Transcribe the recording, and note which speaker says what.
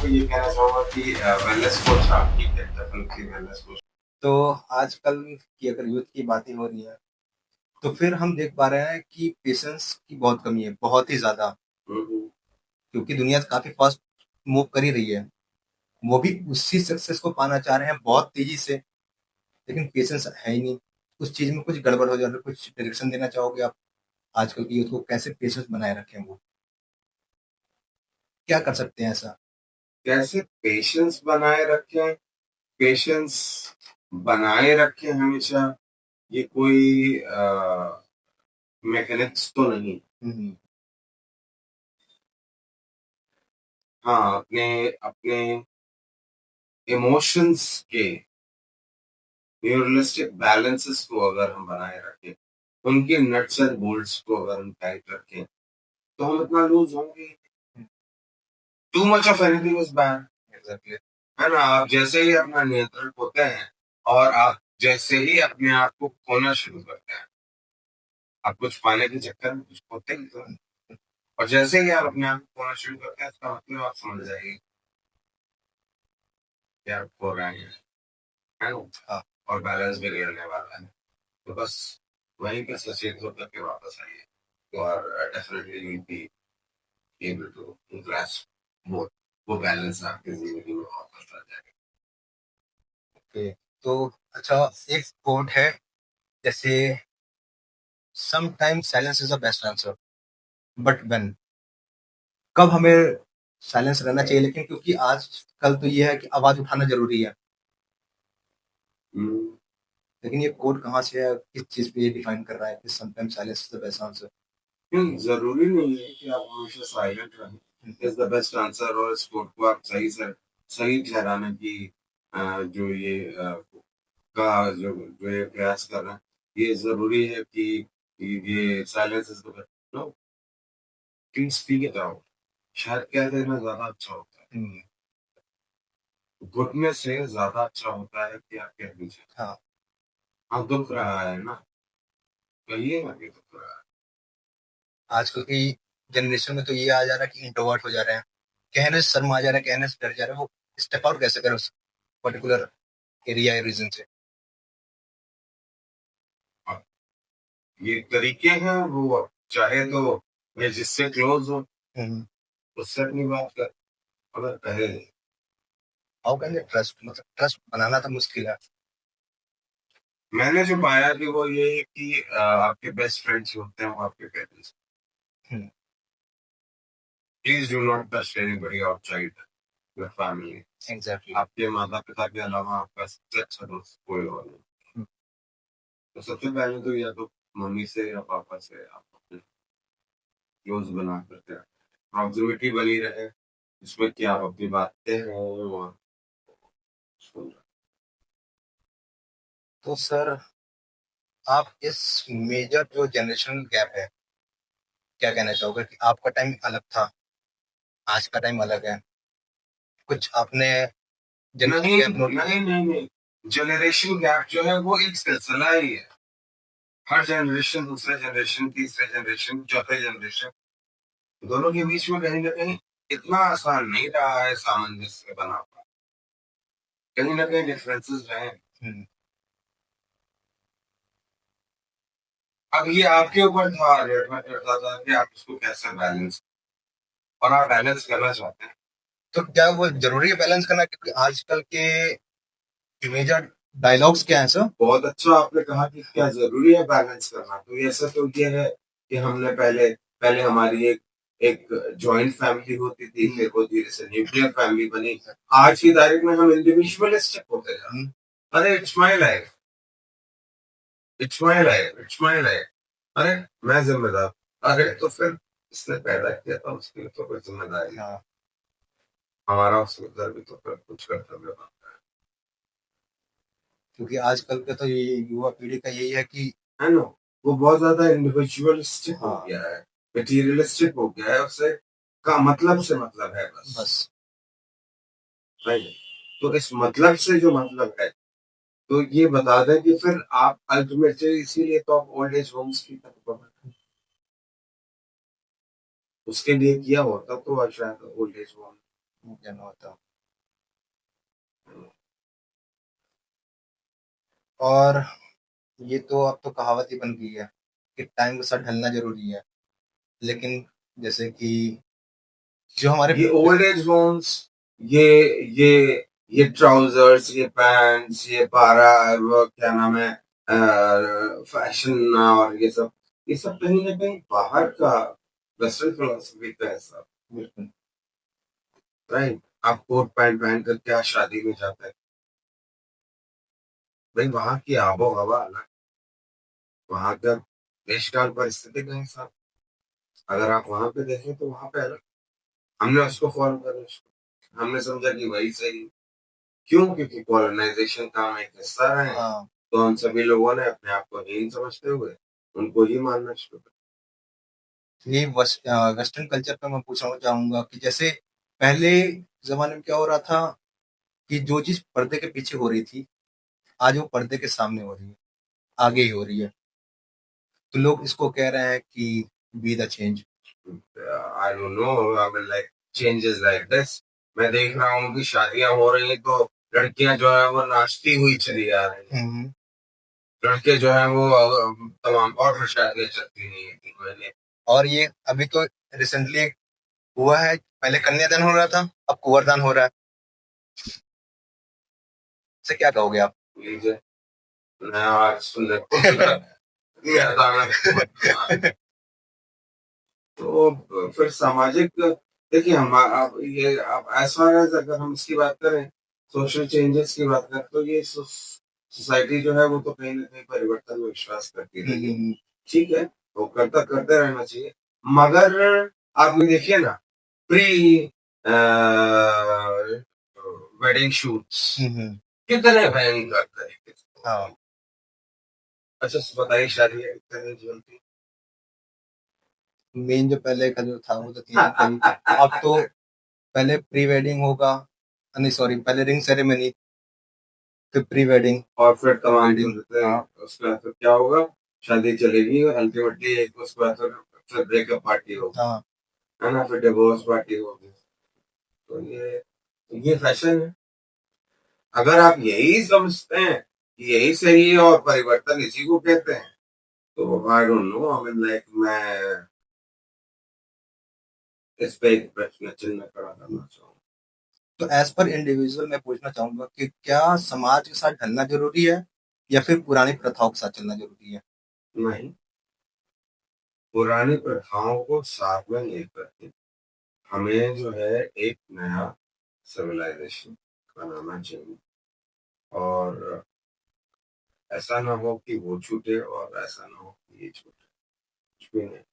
Speaker 1: ये कहना चाहूँगा कि वेलनेस कोच हाँ, ठीक है, डेफिनिटली वेलनेस कोच।
Speaker 2: तो आजकल की अगर यूथ की बातें हो रही हैं, तो फिर हम देख पा रहे हैं कि पेशेंस की बहुत कमी है, बहुत ही ज़्यादा।
Speaker 1: हुँ, हुँ।
Speaker 2: क्योंकि दुनिया काफ़ी फ़ास्ट मूव कर ही रही है। वो भी उसी सक्सेस को पाना चाह रहे हैं बहुत तेज़ी से, लेकिन पेशेंस है ही नहीं। उस चीज़ में कुछ गड़बड़ हो जा रहा है, कुछ डायरेक्शन देना चाहोगे आप? आजकल की यूथ को कैसे पेशेंस बनाए रखें वो? क्या कर सकते हैं ऐसा?
Speaker 1: कैसे पेशेंस बनाए रखें? पेशेंस बनाए रखें हमेशा, ये कोई मैकेनिक्स तो नहीं।
Speaker 2: हुँ, हुँ।
Speaker 1: हाँ, अपने अपने इमोशंस के रियलिस्टिक बैलेंसेस को अगर हम बनाए रखें, उनके नट्स एंड बोल्ट्स को अगर हम टाइट रखें, तो हम इतना लूज़ होंगे ही नहीं। Too much of anything is bad.
Speaker 2: Exactly.
Speaker 1: है ना? आप जैसे ही अपना नियंत्रण खोते हैं और आप जैसे ही अपने आप को खोना शुरू करते हैं, आप कुछ पाने के चक्कर में कुछ खोते ही तो हैं। और जैसे ही आप अपने आप को खोना शुरू करते हैं, इसका मतलब आप समझ जाइए कि आप खो रहे हैं, है ना?
Speaker 2: हाँ।
Speaker 1: और बैलेंस भी गिरने वाला है। तो बस वहीं पे सचेत होकर के वापस आइए और definitely you will be able to grasp both, वो बैलेंस आपकी ज़िंदगी में वापस आ जाएगा।
Speaker 2: ओके। तो अच्छा, एक कोट है जैसे sometimes silence is the best answer, but when? कब हमें साइलेंस रहना चाहिए, लेकिन क्योंकि आजकल तो ये है कि आवाज़ उठाना ज़रूरी है।
Speaker 1: हुँ।
Speaker 2: लेकिन ये कोड कहाँ से है? किस चीज़ पे ये डिफाइन कर रहा है कि sometimes silence is the best answer?
Speaker 1: नहीं, ज़रूरी नहीं है कि आप हमेशा साइलेंट रहें,
Speaker 2: हुँ,
Speaker 1: इज़ द बेस्ट आंसर और इस कोट को आप सही ठहराने की जो ये का जो ये प्रयास कर रहे हैं, ये ज़रूरी है कि ये silence is the best. No, please speak it out. शायद कह देना ज़्यादा अच्छा होता है।
Speaker 2: हुँ।
Speaker 1: घुटने से ज़्यादा अच्छा होता है कि आप कह दीजिए।
Speaker 2: हाँ।
Speaker 1: हाँ, दुःख रहा है ना, कहिए ना कि दुःख रहा है।
Speaker 2: आजकल की जनरेशन में तो ये आ जा रहा है कि इंट्रोवर्ट हो जा रहे हैं। कहने से शर्म आ जा रहा है, कहने से डर जा रहा है। वो स्टेप आउट कैसे करें उस पर्टिकुलर एरिया या रीज़न से?
Speaker 1: हाँ, ये तरीके हैं वो चाहे तो मैं जिससे क्लोज़ हूँ,
Speaker 2: हुँ।
Speaker 1: उससे अपनी बात कर अगर कहे
Speaker 2: हाउ कैन दे ट्रस्ट, मतलब ट्रस्ट बनाना तो मुश्किल है।
Speaker 1: मैंने जो पाया कि वो ये है कि आपके बेस्ट फ्रेंड्स जो होते हैं वो आपके parents.
Speaker 2: Hmm.
Speaker 1: Please do not trust anybody outside your family.
Speaker 2: Exactly.
Speaker 1: आपके माता पिता के अलावा आपका सबसे अच्छा दोस्त कोई और नहीं।
Speaker 2: हुँ।
Speaker 1: तो सबसे पहले तो या तो मम्मी से या पापा से आप अपने क्लोज बना करते हैं, प्रॉक्सिमिटी बनी रहे जिसमें कि आप अपनी बातें हैं और सुन रहे
Speaker 2: तो सर, आप इस मेजर जो जनरेशनल गैप है, क्या कहना चाहोगे कि आपका टाइम अलग था, आज का टाइम अलग है? कुछ आपने
Speaker 1: हैं।
Speaker 2: जनरेशन
Speaker 1: नहीं
Speaker 2: गैप नोट
Speaker 1: नहीं नहीं नहीं, जनरेशन गैप जो है वो एक सिलसिला ही है। हर जनरेशन दूसरे जनरेशन तीसरे जनरेशन चौथे जनरेशन दोनों के बीच में कहीं न कहीं इतना आसान नहीं रहा है सामंजस्य बना पाना। कहीं न कहीं डिफरेंसेस रहे हैं।
Speaker 2: हुँ।
Speaker 1: अब ये आपके ऊपर था निर्भर करता था कि आप इसको कैसे बैलेंस और आप बैलेंस करना चाहते हैं।
Speaker 2: तो क्या वो ज़रूरी है बैलेंस करना, क्योंकि आजकल के मेजर डायलॉग्स क्या हैं सर?
Speaker 1: बहुत अच्छा आपने कहा कि क्या ज़रूरी है बैलेंस करना। तो ऐसा तो ये है कि हमने पहले पहले हमारी एक एक जॉइंट फैमिली होती थी, फिर वो धीरे से न्यूक्लियर फैमिली बनी। आज की तारीख में हम इंडिविजुअलिस्टिक होते जा रहे हैं। अरे it's my life, it's my life, it's my life. अरे मैं ज़िम्मेदार। अरे तो फिर इसने पैदा किया था उसकी तो कोई ज़िम्मेदारी है।
Speaker 2: हाँ।
Speaker 1: हमारा उसके उधर भी तो फिर कुछ कर्तव्य बनता
Speaker 2: क्योंकि आजकल का तो ये युवा पीढ़ी का यही है कि
Speaker 1: है ना? वो बहुत ज़्यादा इंडिविजुअलिस्टिक हो
Speaker 2: हाँ,
Speaker 1: गया है, मटीरियलिस्टिक हो गया है, उससे का मतलब से मतलब है बस।
Speaker 2: बस।
Speaker 1: राइट? तो इस मतलब से जो मतलब है, तो ये बता दें कि फिर आप अल्टीमेटली इसीलिए तो आप ओल्ड एज होम्स की तरफ बढ़ रहे हैं। उसके लिए किया होता तो शायद ओल्ड एज होम
Speaker 2: ज्ञान होता। और ये तो अब तो कहावत ही बन गई है कि टाइम के साथ ढलना ज़रूरी है। लेकिन जैसे कि जो हमारे
Speaker 1: ये ओल्ड एज होम्स, ये ये ये ट्राउजर्स, ये पैंट्स, ये पारा, वो क्या नाम है, फैशन और ये सब कहीं ना कहीं बाहर का वेस्टर्न फिलोसफी का है सब।
Speaker 2: बिल्कुल।
Speaker 1: राइट, आप कोट पैंट पहन कर क्या शादी में जाते हैं? भाई वहां की आबो हवा अलग, वहां का देश काल परिस्थिति के हिसाब, अगर आप वहां पे देखें तो वहां पे अलग। हमने उसको फॉलो करा, हमने समझा कि वही सही। क्यों? क्योंकि कॉलोनाइजेशन का हम एक हिस्सा रहे हैं,
Speaker 2: हाँ,
Speaker 1: तो हम सभी लोगों ने अपने आप को हीन समझते हुए उनको ही मानना शुरू कर
Speaker 2: ये वेस्टर्न कल्चर पे मैं पूछना चाहूँगा कि जैसे पहले ज़माने में क्या हो रहा था कि जो चीज़ पर्दे के पीछे हो रही थी, आज वो पर्दे के सामने हो रही है, आगे ही हो रही है। तो लोग इसको कह रहे हैं कि बी द चेंज।
Speaker 1: दिया। I don't know, I mean like changes like this. मैं देख रहा हूँ कि शादियां हो रही हैं तो लड़कियां जो है वो नाचती हुई चली आ रही हैं,
Speaker 2: हुँ,
Speaker 1: लड़के जो है वो तमाम और शादियां चलती नहीं है 3 महीने।
Speaker 2: और ये अभी तो रिसेंटली हुआ है, पहले कन्यादान हो रहा था, अब कुंवरदान हो रहा है। इससे क्या कहोगे आप?
Speaker 1: लीजिए, मैं आज सुनने को मिला, ये अचानक। तो फिर सामाजिक, देखिए हम आप ये आप एज फार एज अगर हम इसकी बात करें, सोशल चेंजेस की बात करें, तो ये सोसाइटी जो है वो तो कहीं ना कहीं परिवर्तन में विश्वास करती
Speaker 2: हुँ,
Speaker 1: रही है।
Speaker 2: हुँ, हुँ।
Speaker 1: ठीक है, वो करता करते रहना चाहिए, मगर आप ये देखिए ना, प्री वेडिंग शूट्स
Speaker 2: हुँ, हुँ।
Speaker 1: कितने भयंकर तरीके से।
Speaker 2: हाँ,
Speaker 1: अच्छा बताइए, शादी है कितने जीवन की?
Speaker 2: मेन जो पहले का जो था वो तो 3 दिन का ही। अब तो पहले प्री वेडिंग होगा, नहीं सॉरी, पहले रिंग सेरेमनी, फिर प्री वेडिंग,
Speaker 1: और फिर
Speaker 2: फिर
Speaker 1: तमाम
Speaker 2: वेडिंग।
Speaker 1: सुनते हैं,
Speaker 2: हाँ,
Speaker 1: उसके बाद फिर क्या होगा? शादी चलेगी और अल्टीमेटली एक उसके बाद फिर ब्रेकअप पार्टी होगी,
Speaker 2: हाँ।
Speaker 1: है ना, फिर डिवोर्स पार्टी होगी। तो ये फैशन है। अगर आप यही समझते हैं कि यही सही है और परिवर्तन इसी को कहते हैं, तो आई don't know, I mean like मैं इस पे एक प्रश्न चिन्ह खड़ा करना चाहूंगा।
Speaker 2: तो एज़ पर इंडिविजुअल मैं पूछना चाहूँगा कि क्या समाज के साथ ढलना ज़रूरी है या फिर पुरानी प्रथाओं के साथ चलना ज़रूरी है?
Speaker 1: नहीं, पुरानी प्रथाओं को साथ में लेकर के हमें जो है एक नया सिविलाइजेशन बनाना चाहिए, और ऐसा ना हो कि वो छूटे और ऐसा ना हो कि ये छूटे, कुछ भी नहीं।